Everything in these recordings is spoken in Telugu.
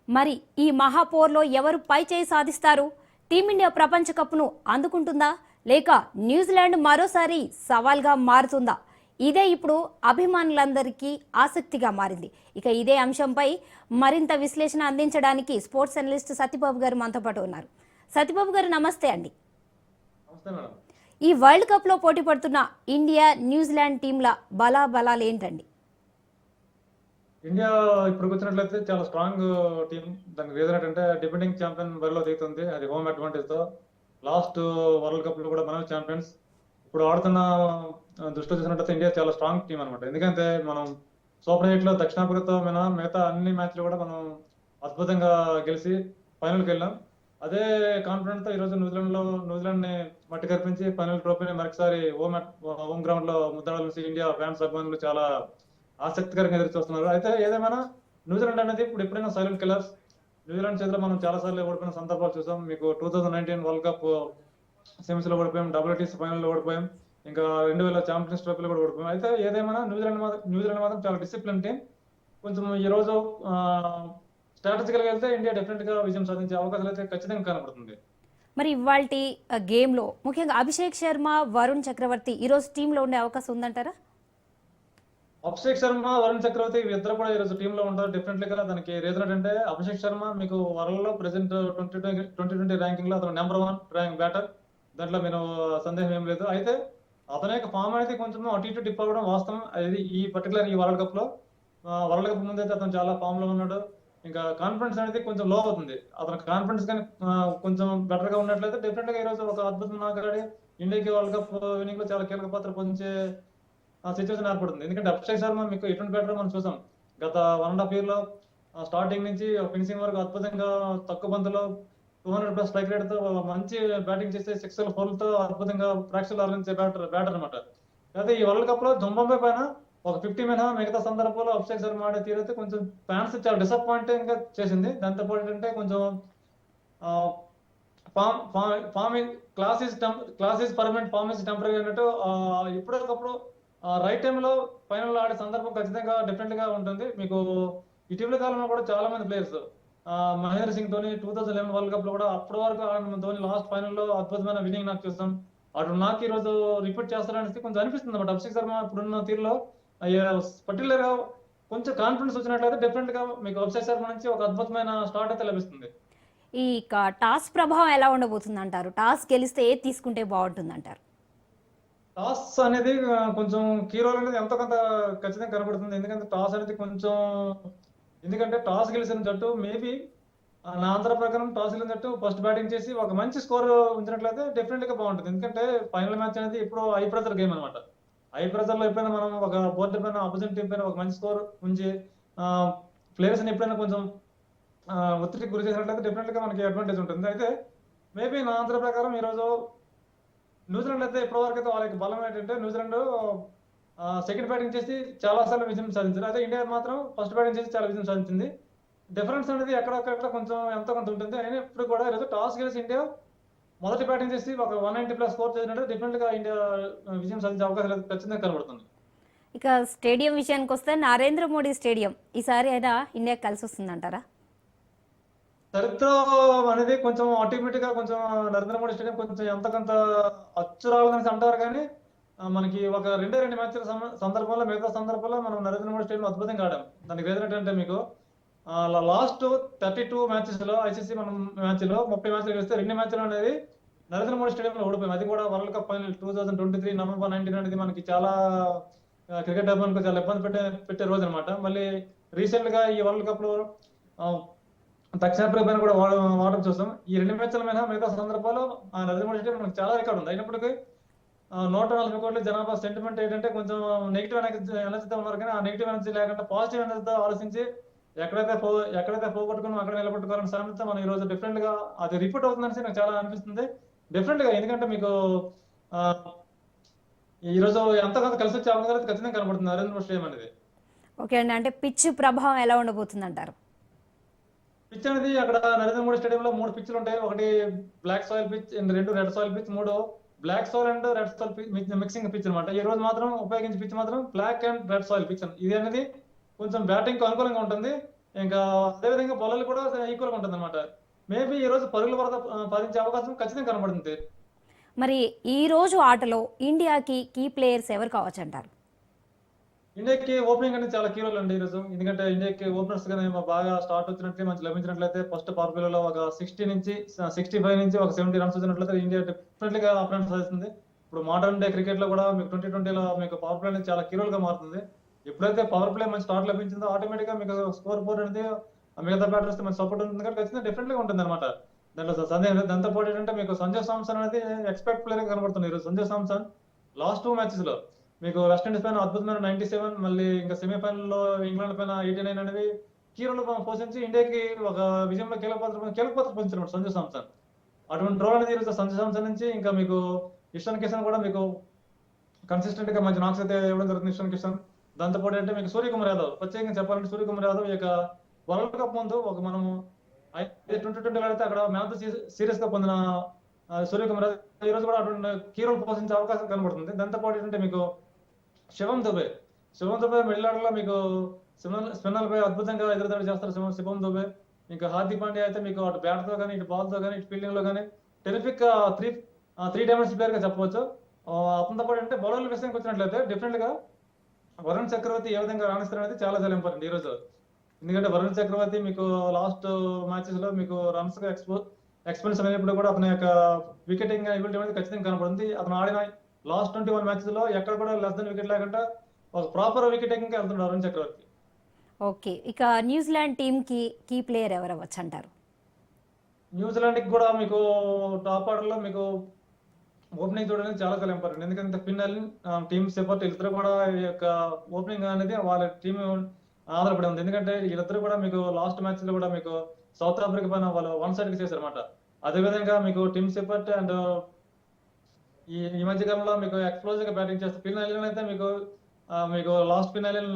మరి ఈ మహాపోర్లో ఎవరు పై చేయి సాధిస్తారు? టీమిండియా ప్రపంచ కప్ను అందుకుంటుందా లేక న్యూజిలాండ్ మరోసారి సవాల్గా మారుతుందా? ఇదే ఇప్పుడు అభిమానులందరికీ ఆసక్తిగా మారింది. ఇక ఇదే అంశంపై మరింత విశ్లేషణ అందించడానికి స్పోర్ట్స్ అనలిస్ట్ సత్యబాబు గారు మనతో పాటు ఉన్నారు. సత్యబాబు గారు నమస్తే అండి. ఈ వరల్డ్ కప్లో పోటీ పడుతున్న ఇండియా న్యూజిలాండ్ టీంల బలాబలాలు ఏంటండి? ఇండియా ఇప్పుడు వచ్చినట్లయితే చాలా స్ట్రాంగ్ టీం. దానికి రీజన్ ఏంటంటే డిఫెండింగ్ ఛాంపియన్ బరిలో దిగుతుంది. అది హోమ్ అడ్వాంటేజ్ తో. లాస్ట్ వరల్డ్ కప్ లో కూడా మనమే ఛాంపియన్స్. ఇప్పుడు ఆడుతున్న దృష్టిలో చూసినట్లయితే ఇండియా చాలా స్ట్రాంగ్ టీం అనమాట. ఎందుకంటే మనం సూపర్ ఎయిట్ లో దక్షిణాఫ్రికాతో మిగతా అన్ని మ్యాచ్లు కూడా మనం అద్భుతంగా గెలిచి ఫైనల్కి వెళ్ళాం. అదే కాన్ఫిడెంట్ తో ఈ రోజు న్యూజిలాండ్ ని మట్టి కల్పించి ఫైనల్ ట్రోఫీని మరొకసారి హోమ్ గ్రౌండ్ లో ముద్దాడాలని ఇండియా ఫ్యాన్స్ అభిమానులు చాలా ఆసక్తికరంగా ఎదురు చూస్తున్నారు. అయితే ఏదేమైనా న్యూజిలాండ్ అనేది ఎప్పుడైనా సైలెంట్ కిల్లర్స్. న్యూజిలాండ్ చేతిలో మనం చాలా సార్లు ఓడిపోయిన సందర్భాలు చూసాం. మీకు 2019 వరల్డ్ కప్ సెమీస్ లో ఓడిపోయాం, WTC ఫైనల్ లో ఓడిపోయాం, ఇంకా 2000 ఛాంపియన్స్ ట్రోఫీలో కూడా ఓడిపోయాం. అయితే ఏదేమైనా న్యూజిలాండ్ మాత్రం చాలా డిసిప్లిన్ టీం. కొంచెం ఈ రోజు స్ట్రాటజికల్ గా వెళ్తే ఇండియా డెఫినెట్ గా విజయం సాధించే అవకాశాలు అయితే ఖచ్చితంగా కనబడుతుంది. మరి ఇవాల్టి గేమ్లో ముఖ్యంగా అభిషేక్ శర్మ, వరుణ్ చక్రవర్తి ఈరోజు టీంలో ఉండే అవకాశం ఉందంటారా? అభిషేక్ శర్మ, వరుణ్ చక్రవర్తి ఇద్దరు కూడా ఈరోజు టీమ్ లో ఉంటారు డెఫినెట్లీ గా. దానికి రీజన్ ఏంటంటే అభిషేక్ శర్మ మీకు వరల్డ్ లో ప్రెసెంట్ 2020 ర్యాంకింగ్ లో అతను నెంబర్ 1 ర్యాంక్ బ్యాటర్. దాంట్లో మీరు సందేహం ఏం లేదు. అయితే అతని యొక్క ఫామ్ అనేది కొంచెం అటు ఇటు డిప్ అవ్వడం వాస్తవం. అది ఈ పర్టికులర్ ఈ వరల్డ్ కప్ లో వరల్డ్ కప్ ముందు అయితే అతను చాలా ఫామ్ లో ఉన్నాడు. ఇంకా కాన్ఫిడెన్స్ అనేది కొంచెం లో అవుతుంది. అతని కాన్ఫిడెన్స్ కానీ కొంచెం బెటర్ గా ఉన్నట్లయితే డెఫినెట్ గా ఈ రోజు ఒక అద్భుతం ఆడి ఇండియాకి వరల్డ్ కప్ విన్నింగ్ లో చాలా కీలక పాత్ర పొందే సిచ్యువేషన్ ఏర్పడుతుంది. ఎందుకంటే అభిషేక్ శర్మ మీకు ఎటువంటి బ్యాటర్ మనం చూసాం గత 1.5 year లో స్టార్టింగ్ నుంచి ఫినిషింగ్ వరకు అద్భుతంగా తక్కువ బంతులో 200+ స్ట్రైక్ రేట్ తో మంచి బ్యాటింగ్ చేసే 6 4 తో అద్భుతంగా ప్రేక్షకులు ఆలోచించే బ్యాటర్ అనమాట. అయితే ఈ వరల్డ్ కప్ లో జంబాంబే పైన ఒక 50 మినహా మిగతా సందర్భంలో అభిషేక్ శర్మ ఆడే తీరైతే కొంచెం ఫ్యాన్స్ చాలా డిసప్పాయింటింగ్ గా చేసింది. దాంతో పాటు ఏంటంటే కొంచెం class is permanent, form is temporary అన్నట్టు ఇప్పటికప్పుడు రైట్ టైంలో ఫైనల్ ఆడే సందర్భం ఖచ్చితంగా డిఫరెంట్ గా ఉంటుంది. మీకు ఇటీవల కాలంలో కూడా చాలా మంది players Mahendra Singh Dhoni 2011 world cup లో కూడా అప్పటి వరకు ఆడిన ధోని లాస్ట్ ఫైనల్ లో అద్భుతమైన విన్నింగ్ నాకు చూస్తాం. అటు నాకు ఈ రోజు రిపీట్ చేస్తారనేసి కొంచెం అనిపిస్తుంది అన్నమాట. అభిషేక్ శర్మ ఇప్పుడున్న తీరులో పర్టికులర్ గా కొంచెం కాన్ఫిడెన్స్ వచ్చినట్లయితే డెఫినెట్ గా మీకు అభిషేక్ శర్మ నుంచి ఒక అద్భుతమైన స్టార్ట్ అయితే లభిస్తుంది. ఈ టాస్ ప్రభావం ఎలా ఉండబోతుంది అంటారు? టాస్ గెలిస్తే ఏది తీసుకుంటే బాగుంటుంది అంటారు? టాస్ అనేది కొంచెం కీ రోల్ అనేది ఎంతో కొంత ఖచ్చితంగా కనబడుతుంది. ఎందుకంటే టాస్ గెలిచిన జట్టు మేబీ నా అంతర ప్రకారం టాస్ గెలిచిన జట్టు ఫస్ట్ బ్యాటింగ్ చేసి ఒక మంచి స్కోర్ ఉంచినట్లయితే డెఫినెట్ గా బాగుంటుంది. ఎందుకంటే ఫైనల్ మ్యాచ్ అనేది ఇప్పుడు హై ప్రెజర్ గేమ్ అనమాట. హై ప్రెజర్ లో ఎప్పుడైనా మనం ఒక బోర్డు పైన ఆపోజిట్ టీం పైన ఒక మంచి స్కోర్ ఉంచి ప్లేయర్స్ ని ఎప్పుడైనా కొంచెం ఒత్తిడికి గురి చేసినట్లయితే డెఫినెట్ గా మనకి అడ్వాంటేజ్ ఉంటుంది. అయితే మేబీ నా అంతర ప్రకారం ఈరోజు న్యూజిలాండ్ అయితే ఇప్పటివరకు అయితే వాళ్ళకి బలం ఏంటంటే న్యూజిలాండ్ సెకండ్ బ్యాటింగ్ చేసి చాలా సార్లు విజయం సాధించారు. అయితే ఇండియా మాత్రం ఫస్ట్ బ్యాటింగ్ చేసి చాలా విజయం సాధించింది. డిఫరెన్స్ అనేది ఎక్కడొక్కడ కొంచెం ఎంతో కొంత ఉంటుంది. అయినా ఇప్పుడు కూడా ఈరోజు టాస్ గెలిచి ఇండియా మొదటి బ్యాటింగ్ చేసి ఒక 190+ స్కోర్ చేసినట్టు డిఫరెంట్ గా ఇండియా విజయం సాధించే అవకాశాలు ఖచ్చితంగా కనబడుతుంది. ఇక స్టేడియం విషయానికి వస్తే నరేంద్ర మోడీ స్టేడియం ఈసారి అయినా ఇండియా కలిసి వస్తుందంటారా? చరిత్ర అనేది కొంచెం ఆటోమేటిక్ గా కొంచెం నరేంద్ర మోడీ స్టేడియం కొంచెం ఎంత కొంత అచ్చు రావాలని అంటారు. కానీ మనకి ఒక 2 మ్యాచ్ల సందర్భంలో మిగతా సందర్భంలో మనం నరేంద్ర మోడీ స్టేడియం అద్భుతంగా ఆడాం. దానికి రీజన్ ఏంటంటే మీకు లాస్ట్ 32 మ్యాచెస్ లో ఐసీసీ మనం మ్యాచ్ లో 30 మ్యాచ్లు గెలిస్తే 2 మ్యాచ్లు అనేది నరేంద్ర మోడీ స్టేడియం లో ఓడిపోయాం. అది కూడా వరల్డ్ కప్ ఫైనల్ 2023 నవంబర్ 19 అనేది మనకి చాలా క్రికెట్ అభిమానులకు చాలా ఇబ్బంది పెట్టే రోజు అనమాట. మళ్ళీ రీసెంట్ గా ఈ వరల్డ్ కప్ లో దక్షిణాఫ్రికా పైన కూడా వాడడం చూస్తాం. ఈ 2 మ్యాచ్ల మీద మిగతా సందర్భాల్లో నరేంద్ర మోడీ స్టేడియం మనకు చాలా రికార్డు ఉంది. అయినప్పటికీ 140 కోట్ల జనాభా సెంటిమెంట్ ఏంటంటే కొంచెం నెగిటివ్ ఎనర్జీతో ఉన్నారు. కానీ ఆ నెగిటివ్ ఎనర్జీ లేకుండా పాజిటివ్ ఎనర్జీతో ఆలోచించి ఎక్కడైతే పోగొట్టుకున్నాం అక్కడ నిలబెట్టుకోవాలని సామెత మనం ఈ రోజు డిఫరెంట్ గా అది రిపీట్ అవుతుందని నాకు చాలా అనిపిస్తుంది డిఫరెంట్ గా. ఎందుకంటే మీకు ఈ రోజు ఎంత కొంత కలిసి వచ్చే అవకాశాలు ఖచ్చితంగా కనబడుతుంది నరేంద్ర మోడీ స్టేడియం అనేది. ఓకే అండి, అంటే పిచ్ ప్రభావం ఎలా ఉండబోతుంది అంటారు? పిచ్ అనేది అక్కడ నరేంద్ర మోడీ స్టేడియంలో 3 పిచ్లు ఉంటాయి. ఒకటి black soil pitch, 2 red soil pitch, 3 black soil and red soil mixing pitch అనమాట. ఈ రోజు మాత్రం ఉపయోగించే పిచ్ మాత్రం black and red soil pitch. ఇది అనేది కొంచెం బ్యాటింగ్ కు అనుకూలంగా ఉంటుంది. ఇంకా అదేవిధంగా బౌలర్లు కూడా ఈక్వల్ గా ఉంటుంది అనమాట. మేబీ ఈ రోజు పరుగుల వరద పాటించే అవకాశం ఖచ్చితంగా కనబడుతుంది. మరి ఈ రోజు ఆటలో ఇండియాకి కీ ప్లేయర్స్ ఎవరు కావచ్చు అంటారు? ఇండియాకి ఓపెనింగ్ అనేది చాలా కీ రోల్ అండి ఈరోజు. ఎందుకంటే ఇండియాకి ఓపెనర్స్ గానే బాగా స్టార్ట్ వచ్చినట్లే మంచి లభించినట్లయితే ఫస్ట్ పవర్ ప్లే లో ఒక 65 నుంచి ఒక 70 రన్స్ వచ్చినట్లయితే ఇండియా డెఫినెట్లీ గా అప్రెంట్ సాధిస్తుంది. ఇప్పుడు మోడర్న్ డే క్రికెట్ లో కూడా మీకు 2020లో మీకు పవర్ ప్లే అనేది చాలా కీ రోల్ గా మారుతుంది. ఎప్పుడైతే పవర్ ప్లే మంచి స్టార్ట్ లభించిందో ఆటోమేటిక్ గా మీకు స్కోర్ బోర్డ్ అనేది మిగతా బ్యాటర్స్ మంచి సపోర్ట్ ఉంటుంది కాబట్టి ఖచ్చితంగా డిఫరెంట్ గా ఉంటుంది అనమాట. దాంట్లో సందేహం లేదు. దాంతో పాటు ఏంటంటే మీకు సంజు సామ్సన్ అనేది ఎక్స్పెక్ట్ ప్లేయర్ గా కనబడుతుంది ఈరోజు. సంజు సామ్సన్ లాస్ట్ 2 మ్యాచెస్ లో మీకు వెస్టిండీస్ పైన అద్భుతమైన 97, మళ్ళీ ఇంకా సెమీఫైనల్ లో ఇంగ్లాండ్ పైన 89 అనేవి కీ రోల్ పోషించి ఇండియాకి ఒక విజయంలో కీలక పాత్ర పోషించారు సంజు సామ్సన్. అటువంటి రోల్ అనేది ఈరోజు సంజు సామ్సన్ నుంచి ఇంకా మీకు ఇషాన్ కిషన్ కూడా మీకు కన్సిస్టెంట్ గా మంచి నాక్స్ అయితే ఇవ్వడం జరుగుతుంది ఇషాన్ కిషన్. దాంతో పాటు అంటే మీకు సూర్యకుమార్ యాదవ్, ప్రత్యేకంగా చెప్పాలంటే సూర్యకుమార్ యాదవ్ ఈ యొక్క వరల్డ్ కప్ ముందు ఒక మనము 2020 అయితే అక్కడ మ్యాన్ ఆఫ్ ది సీరీస్ గా పొందిన సూర్యకుమార్ యాదవ్ ఈ రోజు కూడా అటువంటి కీ రోల్ పోషించే అవకాశం కనబడుతుంది. దాంతో పాటు ఏంటంటే మీకు శివం దుబే మిడిల్ ఆర్డర్ లో మీకు స్పిన్నర్ పై అద్భుతంగా ఎదురుదాడి చేస్తారు శివం దుబే. ఇంకా హార్దిక్ పాండ్యా అయితే మీకు అటు బ్యాట్ తో కానీ ఇటు బాల్ తో కానీ ఇటు ఫీల్డింగ్ లో కానీ టెరిఫిక్ త్రీ డైమెన్షన్ ప్లేయర్ గా చెప్పవచ్చు. అతనితో పాటు అంటే బౌలర్ల విషయానికి వచ్చినట్లయితే డిఫరెంట్ గా వరుణ్ చక్రవర్తి ఏ విధంగా రాణిస్తారు అనేది చాలా చాలా ఇంపార్టెంట్ ఈ రోజు. ఎందుకంటే వరుణ్ చక్రవర్తి మీకు లాస్ట్ మ్యాచెస్ లో మీకు రన్స్ గా ఎక్స్పెన్స్ అయినప్పుడు కూడా అతని యొక్క వికెటింగ్ ఎబిలిటీ అనేది ఖచ్చితంగా కనబడుతుంది. అతను ఆడిన లాస్ట్ 21 మ్యాచెస్ లో ఎక్కడ కూడా లెస్ దెన్ వికెట్ లేకుండా ఒక ప్రాపర్ వికెటింగ్ కి వెళ్తున్నాడు వరుణ్ చక్రవర్తి. ఓకే, ఇక న్యూజిలాండ్ టీంకి కీ ప్లేయర్ ఎవరు అవ్వచ్చు అంటారు? న్యూజిలాండ్ కి కూడా మీకు టాప్ ఆర్డర్ లో మీకు ఓపెనింగ్ చూడడానికి చాలా చాలా ఇంపార్టెంట్. ఎందుకంటే ఫిన్నెల్ టీమ్ సెపర్ట్ వీళ్ళిద్దరు కూడా ఈ యొక్క ఓపెనింగ్ అనేది వాళ్ళ టీం ఆధారపడి ఉంది. ఎందుకంటే వీళ్ళిద్దరు కూడా మీకు లాస్ట్ మ్యాచ్ లో కూడా మీకు సౌత్ ఆఫ్రికా పైన వాళ్ళు 1 సైడ్ కి చేశారు అనమాట. అదేవిధంగా మీకు టీమ్ సెపర్ట్ అండ్ ఈ మధ్య కాలంలో మీకు ఎక్స్ప్లోజివ్ గా బ్యాటింగ్ చేస్తారు. ఫిన్నెల్ అయితే మీకు లాస్ట్ ఫిన్నెల్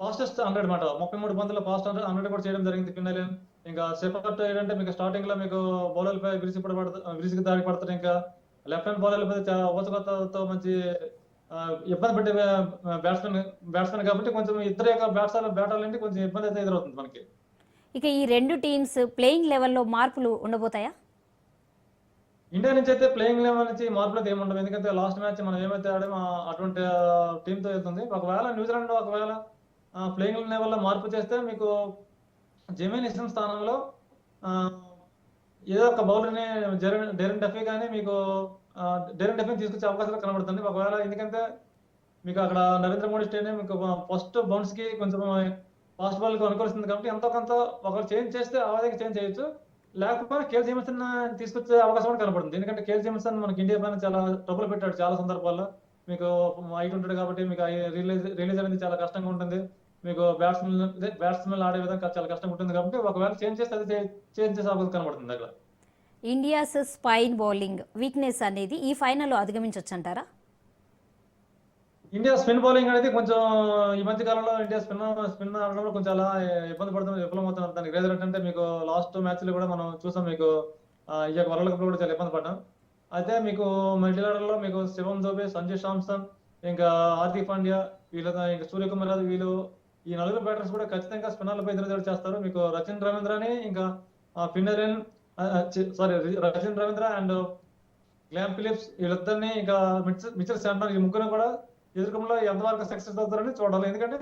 ఫాస్టెస్ట్ 100 మాట 33 బంతుల్లో ఫాస్ట్ 100 కూడా చేయడం జరిగింది ఫిన్నెల్. ఇంకా సెపర్ట్ ఏంటంటే మీకు స్టార్టింగ్ లో మీకు బౌలర్ పై విరిసికి దాడి పడతారు. ఇంకా లెఫ్ట్ హ్యాండ్ బౌలర్ పై ఊచకొత్తతో మంచి ఇబ్బంది పెట్టే బ్యాట్స్మెన్ కాబట్టి కొంచెం ఇద్దరు యొక్క బ్యాటర్లు కొంచెం ఇబ్బంది అయితే ఎదురవుతుంది మనకి. ఇక ఈ రెండు టీమ్స్ ప్లేయింగ్ లెవెల్లో మార్పులు ఉండబోతాయా? ఇండియా నుంచి అయితే ప్లేయింగ్ లెవెల్ నుంచి మార్పులు అయితే ఏముండవు. ఎందుకంటే లాస్ట్ మ్యాచ్ మనం ఏమైతే ఆడామో అటువంటి టీమ్ తో వెళ్తుంది. ఒకవేళ న్యూజిలాండ్ ఒకవేళ ప్లేయింగ్ లెవెల్ లో మార్పు చేస్తే మీకు జమీన్ ఇస్లాం స్థానంలో ఏదో ఒక బౌలర్ ని డెరెన్ డఫీ కానీ మీకు డెరెన్ డఫీని తీసుకొచ్చే అవకాశాలు కనబడుతుంది ఒకవేళ. ఎందుకంటే మీకు అక్కడ నరేంద్ర మోడీ స్టేడియం మీకు ఫస్ట్ బౌన్స్ కి కొంచెం ఫాస్ట్ బాల్ కి అనుకూలిస్తుంది కాబట్టి ఎంతో కొంత ఒకరు చేంజ్ చేస్తే ఆ విధంగా చేంజ్ చేయొచ్చు. లేకపోతే కేఎల్ జేమిసన్ తీసుకొచ్చే అవకాశం కూడా కనబడుతుంది. ఎందుకంటే కేఎల్ జేమిసన్ మనకి ఇండియా పైన చాలా ట్రబుల్ పెట్టాడు చాలా సందర్భాల్లో. మీకు హైట్ ఉంటాడు కాబట్టి మీకు రిలీజ్ అనేది చాలా కష్టంగా ఉంటుంది. మీకు బ్యాట్స్మెన్ ఆడే విధంగా చాలా కష్టంగా ఉంటుంది కాబట్టి ఒకవేళ చేంజ్ చేస్తే అది చేంజ్ చేసే అవకాశం కనబడుతుంది అక్కడ. ఇండియాస్ స్పైన్ బౌలింగ్ వీక్నెస్ అనేది ఈ ఫైనల్లో అధిగమించవచ్చు అంటారా? ఇండియా స్పిన్ బౌలింగ్ అనేది కొంచెం ఈ మధ్య కాలంలో ఇండియా స్పిన్ ఆడడంలో కొంచెం అలా ఇబ్బంది పడుతుంది, విఫలమవుతున్నారు. దానికి రీజన్ ఏంటంటే మీకు లాస్ట్ మ్యాచ్ లో కూడా మనం చూసాం. మీకు ఈ యొక్క వరల్డ్ కప్ లో కూడా చాలా ఇబ్బంది పడ్డాం. అయితే మీకు మిడిల్ ఆర్డర్ లో మీకు శివం దుబే, సంజు శాంసన్, ఇంకా హార్దిక్ పాండ్యా, ఇంకా సూర్యకుమార్ యాదవ్, వీళ్ళు ఈ 4 బ్యాటర్స్ కూడా ఖచ్చితంగా స్పిన్నర్లపై ఎదురుదాడి చేస్తారు. మీకు రచిన్ రవీంద్రని ఇంకా ఫిన్నెరన్ Rachin Ravindra and Glenn Phillips వీళ్ళిద్దరిని ఇంకా మిచెల్ శాంటనర్ ఈ ముగ్గురు కూడా ఎదుర్కొంలో ఎంతవరకు సక్సెస్ అవుతారని చూడాలి. ఎందుకంటే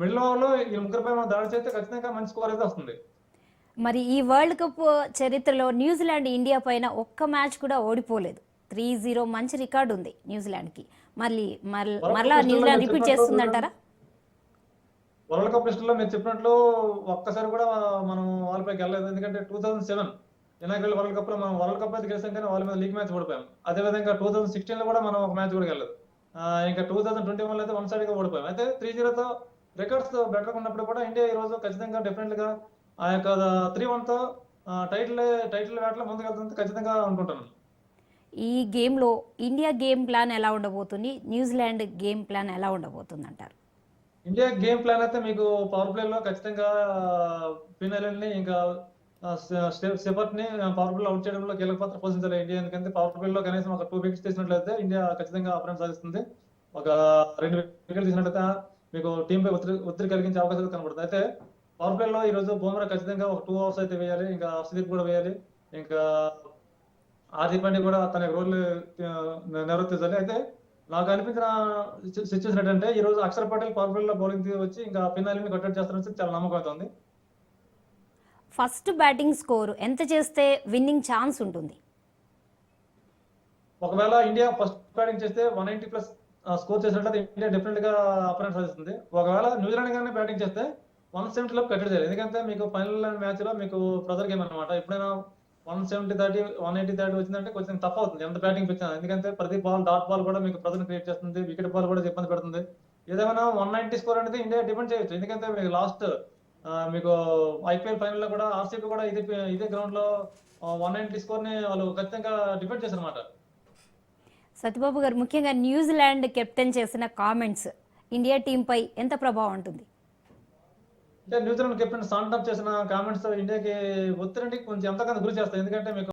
మిడిల్ ఓవర్ లో ఈ ముగ్గురుపై మనం దాడి చేస్తే ఖచ్చితంగా మంచి స్కోర్ అయితే వస్తుంది. మరి ఈ వరల్డ్ కప్ చరిత్రలో న్యూజిలాండ్ ఇండియా పైన ఒక్క మ్యాచ్ కూడా ఓడిపోలేదు. 3-0 మంచి రికార్డు ఉంది న్యూజిలాండ్కి. మరలా న్యూజిలాండ్ రిపీట్ చేస్తుందంటారా? వరల్డ్ కప్ లిస్ట్ లో మీరు చెప్పినట్లు ఒక్కసారి కూడా మనం వాళ్ళపైకి వెళ్ళలేదు. ఎందుకంటే 2007 ఇనాగ్రల్ వరల్డ్ కప్ లో మనం వరల్డ్ కప్ అయితే గెలిచాం కానీ వాళ్ళ మీద లీగ్ మ్యాచ్ ఓడిపోయాం. అదేవిధంగా 2016 లో కూడా మనం ఒక మ్యాచ్ కూడా వెళ్ళలేదు. ఇంకా 2021 లో అయితే 1 సైడ్ గా ఓడిపోయాం. అయితే 3-0తో రికార్డ్స్ బెటర్ ఉన్నప్పుడు కూడా ఇండియా ఈ రోజు ఖచ్చితంగా డిఫరెంట్ గా ఆ యొక్క 3-1 తో టైటిల్ వేటలో ముందుకెళ్తుంది ఖచ్చితంగా అనుకుంటున్నాను. ఈ గేమ్లో ఇండియా గేమ్ ప్లాన్ ఎలా ఉండబోతుంది, న్యూజిలాండ్ గేమ్ ప్లాన్ ఎలా ఉండబోతుంది అంటారు? ఇండియా గేమ్ ప్లాన్ అయితే మీకు పవర్ ప్లే లో ఖచ్చితంగా ఫిన్నెల్ని ఇంకా సెపర్ట్ ని పవర్ ప్లే అవుట్ చేయడంలో కీలక పాత్ర పోషించాలి ఇండియా. ఎందుకంటే పవర్ ప్లే లో కనీసం ఒక 2 వికెట్స్ తీసినట్లయితే ఇండియా ఖచ్చితంగా అప్రెంట్ సాధిస్తుంది. ఒక 2 వికెట్లు తీసినట్లయితే మీకు టీం పై ఒత్తిడి కలిగించే అవకాశాలు కనబడుతుంది. అయితే పవర్ ప్లేలో ఈ రోజు బుమ్రా ఖచ్చితంగా ఒక 2 అవర్స్ అయితే వేయాలి. ఇంకా హర్షదీప్ కూడా వేయాలి. ఇంకా హార్దిక్ పాండ్యా కూడా తన రోల్ నిర్వర్తించాలి. అయితే నాకు అనిపించిన సిచ్యువేషన్ ఏంటంటే ఈ రోజు అక్షర్ పటేల్ పవర్ ప్లేలో బౌలింగ్ వచ్చి ఇంకా ఫినాలిని కట్టడి చేస్తారని చాలా నమ్మకం అవుతుంది. ఫస్ట్ బ్యాటింగ్ స్కోర్ ఎంత చేస్తే విన్నింగ్ ఛాన్స్ ఉంటుంది? ఒకవేళ ఇండియా ఫస్ట్ బ్యాటింగ్ చేస్తే 190 ప్లస్ స్కోర్ చేసినట్లయితే ఇండియా డెఫినెట్ గా అపరెంట్ సాధిస్తుంది. ఒకవేళ న్యూజిలాండ్ గానే బ్యాటింగ్ చేస్తే 170 లోపు కట్టడి చేయాలి. ఎందుకంటే మీకు ఫైనల్ మ్యాచ్ లో మీకు ప్రెజర్ గేమ్ అనమాట. ఎప్పుడైనా 170 దాటి 180 దాటి వచ్చిందంటే కొంచెం టఫ్ అవుతుంది ఎంత బ్యాటింగ్ పిచ్చినా. ఎందుకంటే ప్రతి బాల్ డాట్ బాల్ కూడా మీకు ప్రెజర్ క్రియేట్ చేస్తుంది. వికెట్ బాల్ కూడా ఇబ్బంది పెడుతుంది. ఏదేమైనా 190 స్కోర్ అనేది ఇండియా డిపెండ్ చేయొచ్చు. ఎందుకంటే మీకు లాస్ట్ మీకు ఐపీఎల్ ఫైనల్ లో కూడా ఆర్సీబీ కూడా ఇదే గ్రౌండ్ లో 190 స్కోర్ ని వాళ్ళు ఖచ్చితంగా డిఫెండ్ చేశారు అనమాట. సత్యబాబు గారు, ముఖ్యంగా న్యూజిలాండ్ కెప్టెన్ చేసిన కామెంట్స్ ఇండియా టీంపై ఎంత ప్రభావం ఉంటుంది? అంటే న్యూజిలాండ్ కెప్టెన్ సాంటప్ చేసిన కామెంట్స్ ఇండియాకి ఒత్తిడికి కొంచెం ఎంతగానో గురి చేస్తాయి. ఎందుకంటే మీకు